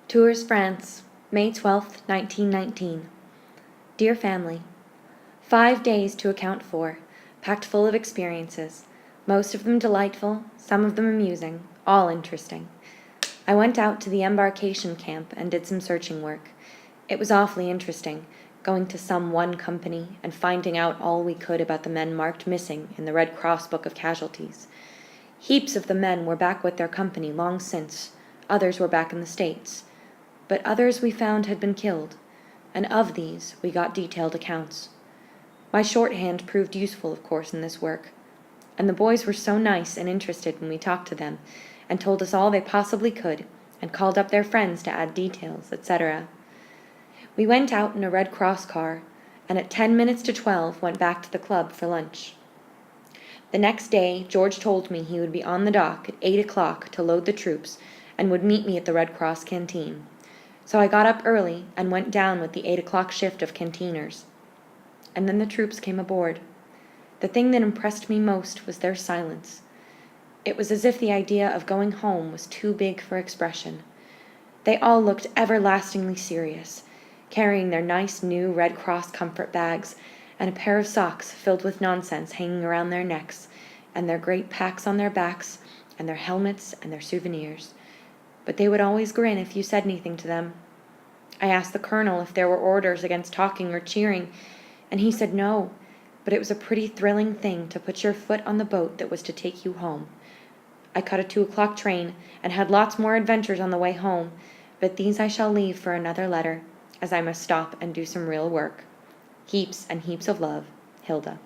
Tours, France, May 12th, 1919. Dear Family, 5 days to account for, packed full of experiences, most of them delightful, some of them amusing, all interesting. I went out to the embarkation camp and did some searching work. It was awfully interesting, going to some one company and finding out all we could about the men marked missing in the Red Cross book of casualties. Heaps of the men were back with their company long since, others were back in the States. But others we found had been killed, and of these we got detailed accounts. My shorthand proved useful, of course, in this work, and the boys were so nice and interested when we talked to them, and told us all they possibly could, and called up their friends to add details, etc. We went out in a Red Cross car, and at 10 minutes to 12 went back to the club for lunch. The next day, George told me he would be on the dock at 8 o'clock to load the troops, and would meet me at the Red Cross canteen. So I got up early and went down with the 8 o'clock shift of canteeners. And then the troops came aboard. The thing that impressed me most was their silence. It was as if the idea of going home was too big for expression. They all looked everlastingly serious, carrying their nice new Red Cross comfort bags and a pair of socks filled with nonsense hanging around their necks, and their great packs on their backs, and their helmets and their souvenirs. But they would always grin if you said anything to them. I asked the colonel if there were orders against talking or cheering, and he said no, but it was a pretty thrilling thing to put your foot on the boat that was to take you home. I caught a 2 o'clock train and had lots more adventures on the way home, but these I shall leave for another letter, as I must stop and do some real work. Heaps and heaps of love, Hilda.